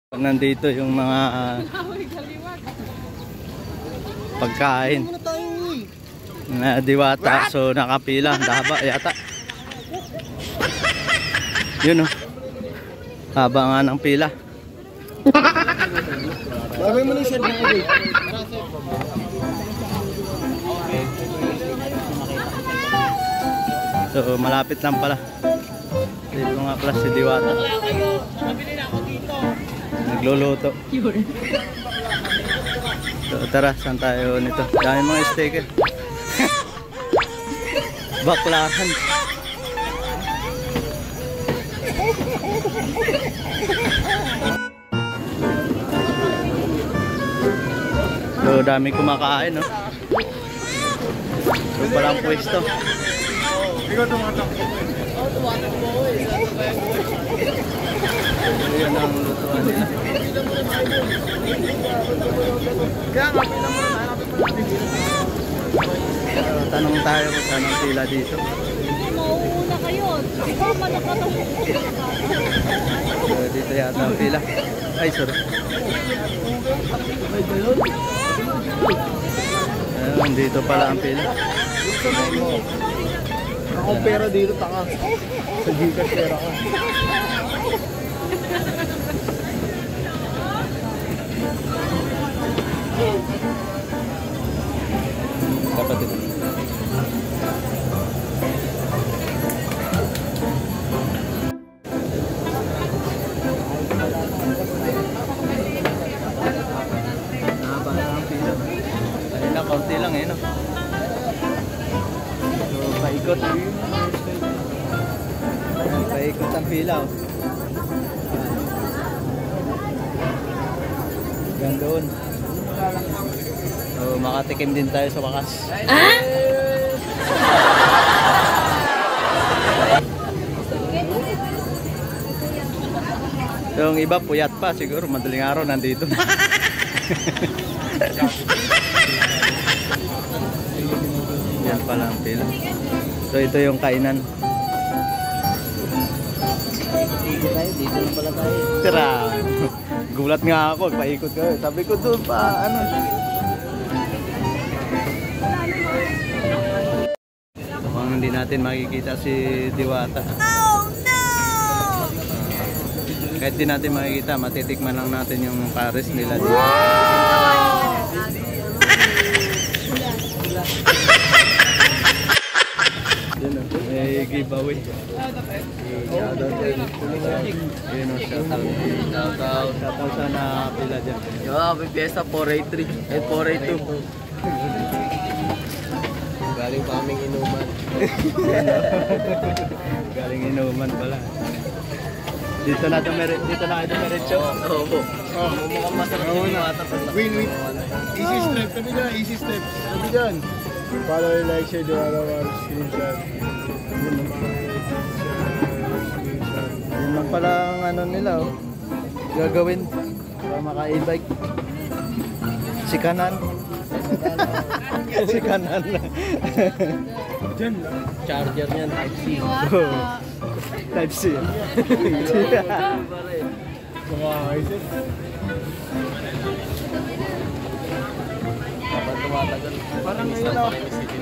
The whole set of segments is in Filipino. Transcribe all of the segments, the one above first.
Nandito yung mga pagkain na Diwata, so nakapila, haba yata. Yun oh, haba nga ng pila. Bagay mo na yung share ng ulit. So malapit lang pala. Dito nga pala si Diwata. Nagluluto. So tara, saan tayo nito? Dami mga sticker. Baklaran. So dami kumakain, no? So palang pwesto. Yan ang lutuan nila. Tanong tayo kung saan ang pila dito. Mauuna kayo. Ikaw manakatang. So, dito yata ang pila. Ay, sorry. Ayun, dito pala ang pila. Akong pera dito, taka. Sa Gcash pera ka. Kapatid. Ayun na, kaunti lang eh, no? So, paikot. Paikot ang pila, oh. Yan doon. So, makatikim din tayo sa wakas. So, yung iba puyat pa, siguro madaling araw nandito na. Yan pala ang pila. So, ito yung kainan. Dito na pala tayo. Tira! Gulat nga ako, paikot ko. Sabi ko doon pa, ano. Mukhang hindi natin makikita si Diwata. Oh no! Kahit di natin makikita, matitikman lang natin yung pares nila dito. Yun o, may giveaway. Yun o, shoutout. Shoutout sa nakapila dyan. Yo, may pyesa 483 at 482. Galing pa aming inuman. Galing inuman pala. Dito na ito meritso. Oo. Mukhang masarap yung mata. Win. Easy step. Sabi dyan, easy steps. Sabi dyan. Follow, like, share, Diwata, screenshot. Yun lang pala ang ano nila, oh. Gagawin para maka-e-bike. Si Kanan. Si Kanan. Dyan lang. Charger niyan, Type-C. Type-C. Mga isis. Dapat tumatagal. Parang ngayon ako.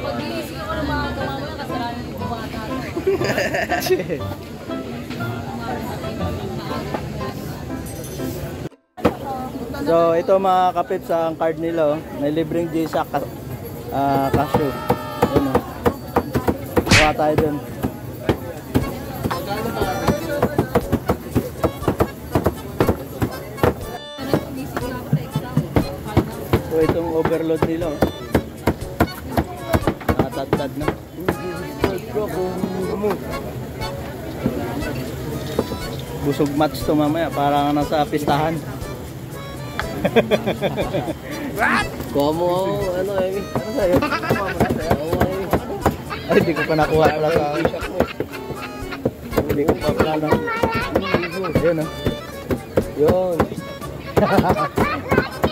Pag-iisip ako ng mga kamamaya, kasalanan yung bata. So ito mga kapips, ang card nila, oh. May libreng G-Shock cashew. Ayun, oh. Kuha tayo dun. So itong overload nila, oh. Nakatad-tad na. Busog match to mamaya, parang nasa pistahan. Kuha mo ako, ano, Amy? Ano sa'yo? Ay, hindi ko pa nakuha pala sa shop mo. Hindi ko pa pala na. Ayun, oh. Yun.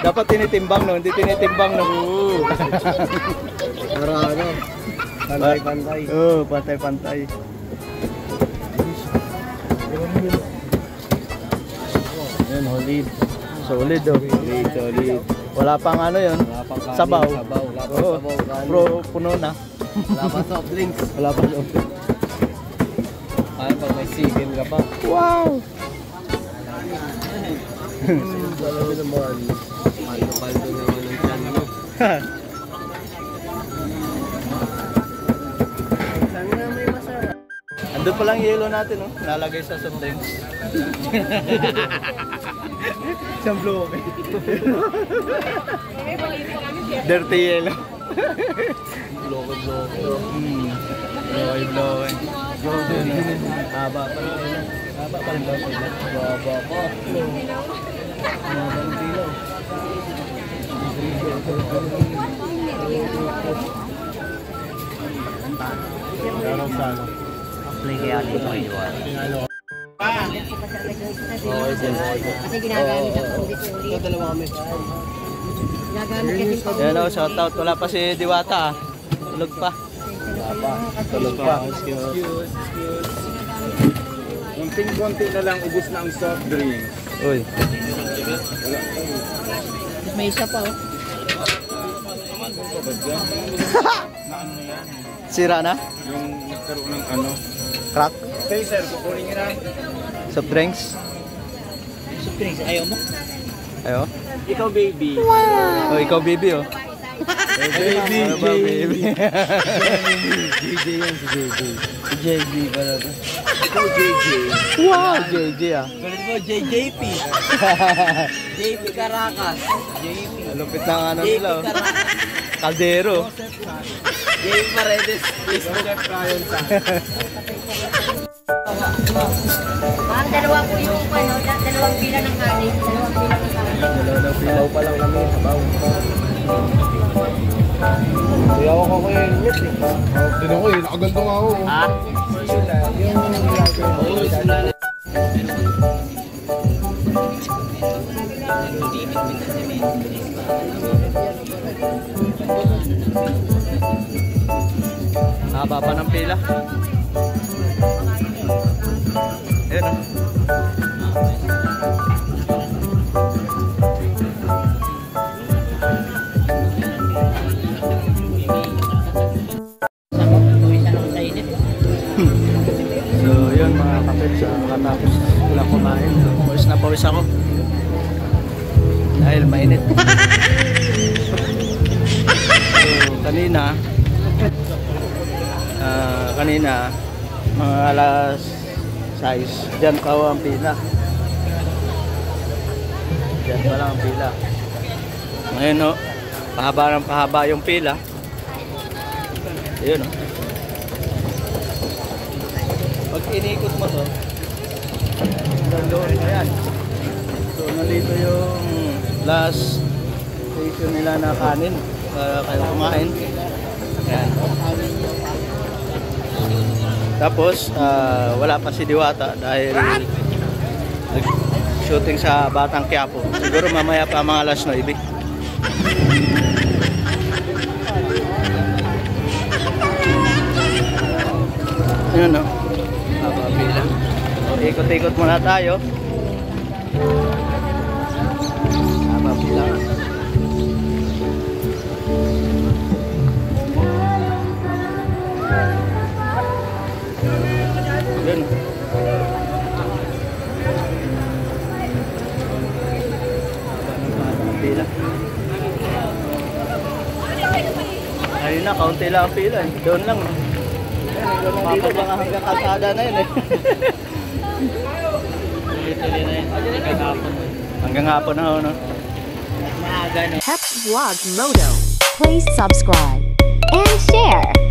Dapat tinitimbang, no? Hindi tinitimbang, no? Para ano? Pantay-pantay. Oo, pantay-pantay. Ayan, Holid. Solid oh. Solid. Wala pang ano yun. Wala pang kanin, Sabaw. sabaw. Wala pang Oo. sabaw, kanin. Pro, puno na. Wala pang soft drinks. Wala pang soft drinks. Kaya pag may sigin ka pa. Wow! Alam mo naman, paldo-paldo naman ang tiyan mo. Andun pa lang yelo natin, no? Nalagay sa soft drinks. Isang blow Dirty yellow. Bloke-bloke. Blowy. Haba pa lang. Haba pa rin daw sila. Haba pa. Meron sa ano. Kasi ginagamit ang ulit-ulit. Ito dalawa kami. Ginagamit kasi Yan o, shoutout. Wala pa si Diwata ah. Tulog pa. Tulog pa. Konting-konti na lang, ubos na ang soft drinks. Uy. may isa pa oh. Sira na? Yung nagkaroon ng ano. Crack? Okay sir, kukunin nyo na. Soft drinks? Surprise, ayaw mo? Ayo. Ikaw baby. Oh, ikaw baby oh. Baby, Ano ba baby? JJ yan si JJ. JJ pala to. Ikaw JJ. Wow, JJ ah. Galit mo JJP. JP Caracas. JP. Lupit na nga ano nila oh. Caldero. JP Paredes. Chef Ryan sa. Ang dalawa po yung ano, dalawang pila ng kanin. Dalawang pila ng kanin. Pilaw pa lang kami. Sabaw. Kaya ako ko yung helmet eh. Tinan ko eh, nakaganda nga ako. Ha? Oo, sila na. Haba pa ng pila. Ayan oh. So yun mga kapits, katapos ko lang kumain. Pawis na pawis ako. Dahil mainit. So kanina mga alas 6, dyan pa ang pila. Dyan pa lang ang pila. Ngayon o, pahaba ng pahaba yung pila. Ayun o. Pag inikot mo to, hanggang doon na yan. So nandito yung last station nila na kanin para kayo kumain. Yan. Tapos wala pa si Diwata dahil nag-shooting sa Batang Quiapo. Siguro mamaya pa mga alas 9. Yun o. Pila. Ikot-ikot muna tayo. Haba pila. Yun. Haba pila. Ayun na, kaunti lang ang pila eh. Doon lang. Dito mga hanggang kalsada na yun eh. Hanggang hapon na ho, no? Pep Vlog Moto. Please subscribe and share.